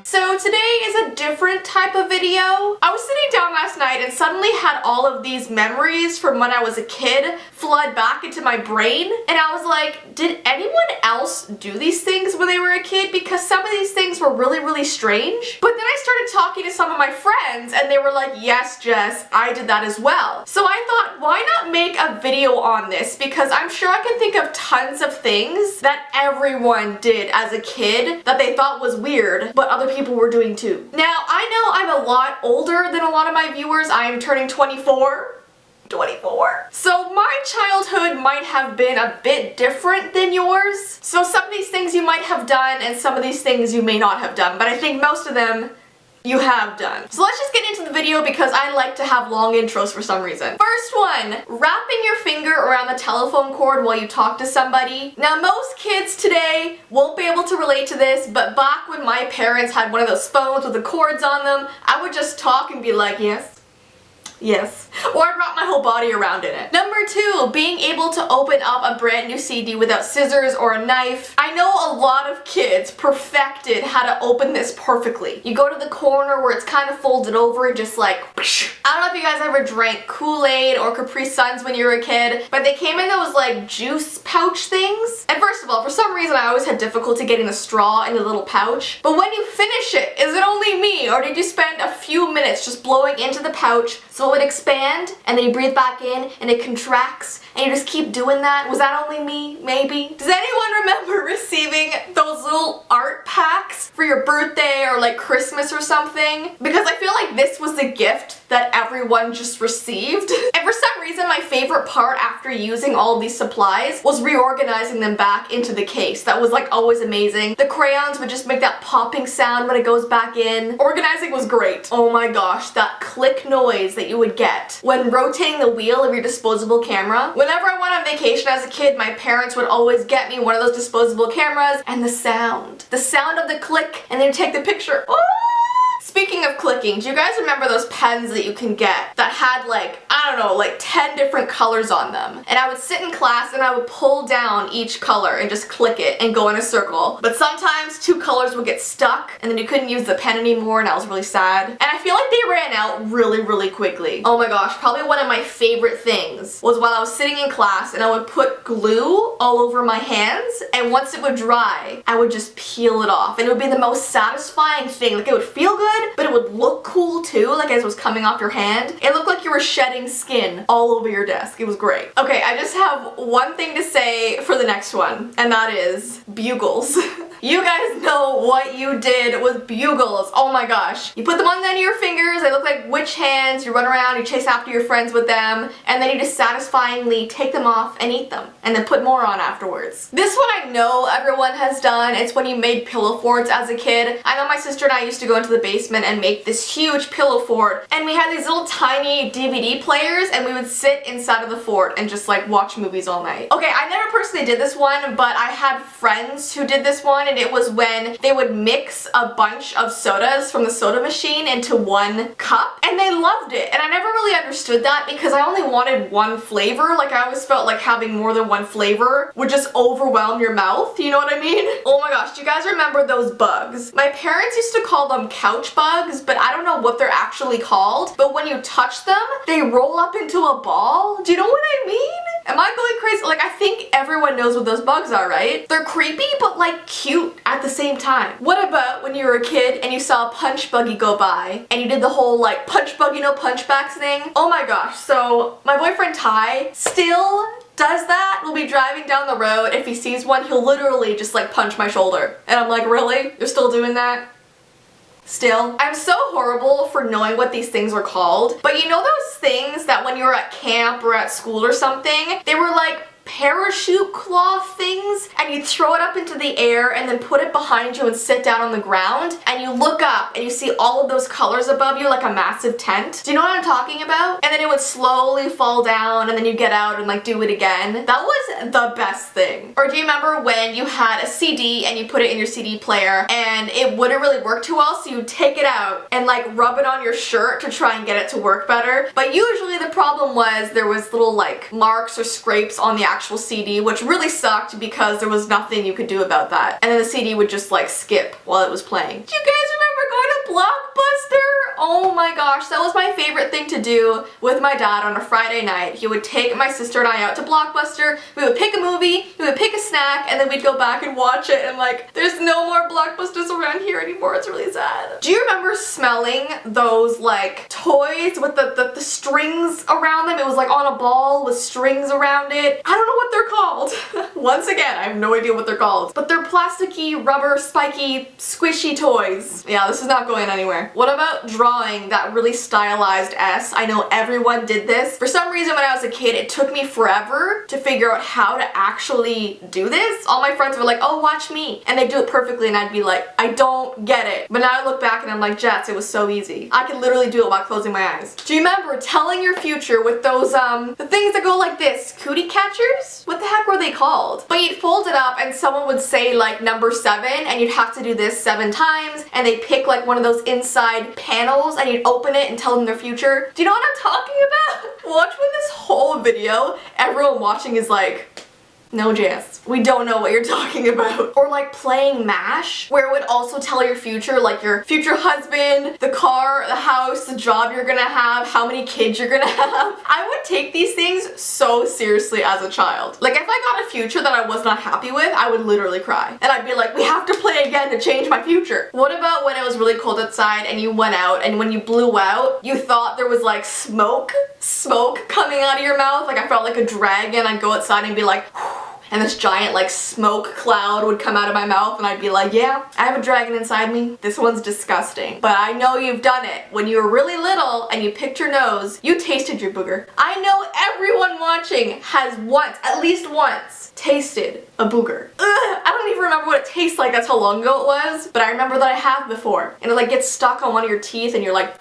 So today is a different type of video. I was sitting down last night and suddenly had all of these memories from when I was a kid flood back into my brain, and I was like, did anyone else do these things when they were a kid? Because some of these things were really, really strange. But then I started talking to some of my friends and they were like, yes, Jess, I did that as well. So I thought, why not make a video on this? Because I'm sure I can think of tons of things that everyone did as a kid that they thought was weird, but other people were doing too. Now, I know I'm a lot older than a lot of my viewers. I am turning 24. So my childhood might have been a bit different than yours. So some of these things you might have done and some of these things you may not have done, but I think most of them You have done. So let's just get into the video because I like to have long intros for some reason. First one, wrapping your finger around the telephone cord while you talk to somebody. Now most kids today won't be able to relate to this, but back when my parents had one of those phones with the cords on them, I would just talk and be like, yes. Yes. Or I'd wrap my whole body around in it. Number 2, being able to open up a brand new CD without scissors or a knife. I know a lot of kids perfected how to open this perfectly. You go to the corner where it's kind of folded over and just like, I don't know if you guys ever drank Kool-Aid or Capri Suns when you were a kid, but they came in those like juice pouch things. And first of all, for some reason I always had difficulty getting the straw in the little pouch. But when you finish it, is it only me or did you spend a few minutes just blowing into the pouch so it would expand and then you breathe back in and it contracts and you just keep doing that? Was that only me? Maybe? Does anyone remember receiving those little art packs for your birthday or like Christmas or something? Because I feel like this was a gift that everyone just received. And for some reason my favorite part after using all of these supplies was reorganizing them back into the case. That was like always amazing. The crayons would just make that popping sound when it goes back in. Organizing was great. Oh my gosh, that click noise that you would get when rotating the wheel of your disposable camera. Whenever I went on vacation as a kid, my parents would always get me one of those disposable cameras and the sound of the click and then take the picture. Oh! Speaking of clicking, do you guys remember those pens that you can get that had like, I don't know, like 10 different colors on them? And I would sit in class and I would pull down each color and just click it and go in a circle. But sometimes 2 colors would get stuck and then you couldn't use the pen anymore and I was really sad. And I feel like they ran out really quickly. Oh my gosh, probably one of my favorite things was while I was sitting in class and I would put glue all over my hands and once it would dry, I would just peel it off. And it would be the most satisfying thing. Like it would feel good, but it would look cool too, like as it was coming off your hand. It looked like you were shedding skin all over your desk. It was great. Okay, I just have one thing to say for the next one, and that is bugles. You guys know what you did with bugles. Oh my gosh. You put them on the end of your fingers, they look like witch hands, you run around, you chase after your friends with them, and then you just satisfyingly take them off and eat them, and then put more on afterwards. This one I know everyone has done. It's when you made pillow forts as a kid. I know my sister and I used to go into the basement and make this huge pillow fort, and we had these little tiny DVD players and we would sit inside of the fort and just like watch movies all night. Okay, I never personally did this one, but I had friends who did this one, and it was when they would mix a bunch of sodas from the soda machine into one cup, and they loved it. And I never really understood that because I only wanted one flavor. Like I always felt like having more than one flavor would just overwhelm your mouth, you know what I mean? Oh my gosh, do you guys remember those bugs? My parents used to call them couch bugs, but I don't know what they're actually called. But when you touch them, they roll up into a ball. Do you know what I mean? Am I going crazy? Like, I think everyone knows what those bugs are, right? They're creepy, but like cute at the same time. What about when you were a kid and you saw a punch buggy go by and you did the whole like punch buggy no punchbacks thing? Oh my gosh, so my boyfriend Ty still does that. We'll be driving down the road. If he sees one, he'll literally just like punch my shoulder. And I'm like, really? You're still doing that? Still. I'm so horrible for knowing what these things are called, but you know those things that when you were at camp or at school or something, they were like parachute cloth things, and you throw it up into the air and then put it behind you and sit down on the ground, and you look up and you see all of those colors above you like a massive tent. Do you know what I'm talking about? And then it would slowly fall down and then you get out and like do it again. That was the best thing. Or do you remember when you had a CD and you put it in your CD player and it wouldn't really work too well, so you'd take it out and like rub it on your shirt to try and get it to work better? But usually the problem was there was little like marks or scrapes on the actual CD, which really sucked because there was nothing you could do about that. And then the CD would just like skip while it was playing. Do you guys remember going to Blockbuster? Oh my gosh, that was my favorite thing to do with my dad on a Friday night. He would take my sister and I out to Blockbuster, we would pick a movie, we would pick a snack, and then we'd go back and watch it, and like, there's no more Blockbusters around here anymore. It's really sad. Do you remember smelling those like toys with the strings around them? It was like on a ball with strings around it. I don't know what they're called. Once again, I have no idea what they're called, but they're plasticky, rubber, spiky, squishy toys. Yeah, this is not going going anywhere. What about drawing that really stylized S? I know everyone did this. For some reason when I was a kid, it took me forever to figure out how to actually do this. All my friends were like, oh, watch me. And they do it perfectly and I'd be like, I don't get it. But now I look back and I'm like, Jess, it was so easy. I could literally do it while closing my eyes. Do you remember telling your future with those, the things that go like this? Cootie catchers? What the heck were they called? But you'd fold it up and someone would say like number 7 and you'd have to do this 7 times and they pick like one of those inside panels and you'd open it and tell them their future. Do you know what I'm talking about? Watch when this whole video, everyone watching is like, no, Jess, we don't know what you're talking about. Or like playing MASH, where it would also tell your future, like your future husband, the car, the house, the job you're gonna have, how many kids you're gonna have. I would take these things so seriously as a child. Like if I got a future that I was not happy with, I would literally cry. And I'd be like, we have to play again to change my future. What about when it was really cold outside and you went out and when you blew out, you thought there was like smoke coming out of your mouth? Like I felt like a dragon. I'd go outside and be like, and this giant like smoke cloud would come out of my mouth and I'd be like, yeah, I have a dragon inside me. This one's disgusting. But I know you've done it. When you were really little and you picked your nose, you tasted your booger. I know everyone watching has once, at least once, tasted a booger. Ugh, I don't even remember what it tastes like. That's how long ago it was. But I remember that I have before. And it like gets stuck on one of your teeth and you're like,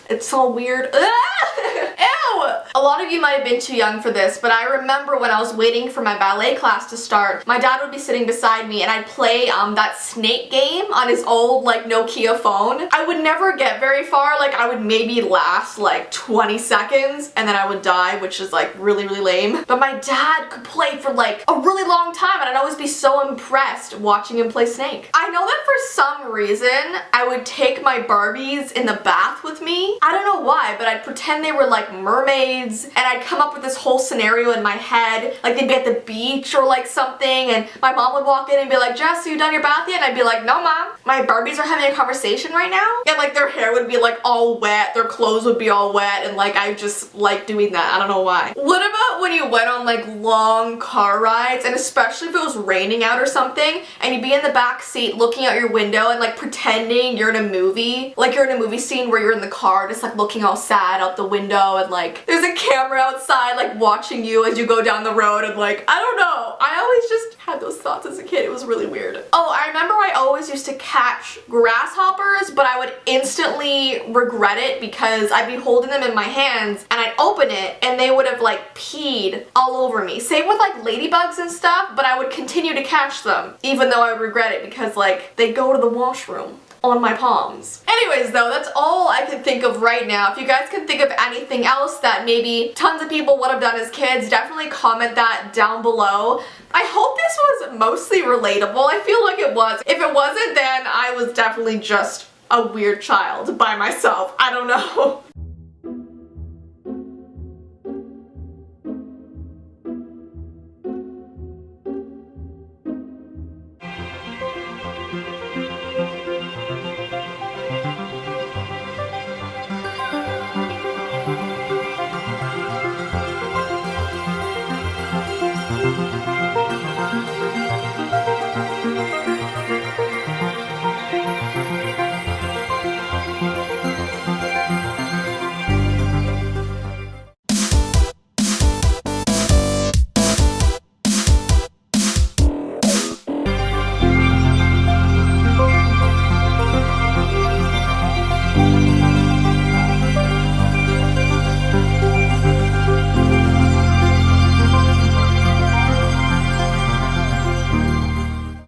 it's so weird. Ew! A lot of you might have been too young for this, but I remember when I was waiting for my ballet class to start, my dad would be sitting beside me and I'd play that snake game on his old like Nokia phone. I would never get very far, like I would maybe last like 20 seconds and then I would die, which is like really, really lame. But my dad could play for like a really long time and I'd always be so impressed watching him play Snake. I know that for some reason, I would take my Barbies in the bath with me. I don't know why, but I'd pretend they were like mermaids and I'd come up with this whole scenario in my head, like they'd be at the beach or like something and my mom would walk in and be like, Jess, you done your bath yet? And I'd be like, no mom, my Barbies are having a conversation right now. And like their hair would be like all wet, their clothes would be all wet, and like I just like doing that. I don't know why. What about when you went on like long car rides, and especially if it was raining out or something, and you'd be in the back seat looking out your window and like pretending you're in a movie, like you're in a movie scene where you're in the car just like looking all sad out the window and like there's a camera outside like watching you as you go down the road and like, I don't know. I always just had those thoughts as a kid. It was really weird. Oh, I remember I always used to catch grasshoppers, but I would instantly regret it because I'd be holding them in my hands and I'd open it and they would have like peed all over me. Same with like ladybugs and stuff, but I would continue to catch them even though I would regret it because like they go to the washroom on my palms. Anyways though, that's all I can think of right now. If you guys can think of anything else that maybe tons of people would have done as kids, definitely comment that down below. I hope this was mostly relatable. I feel like it was. If it wasn't, then I was definitely just a weird child by myself. I don't know.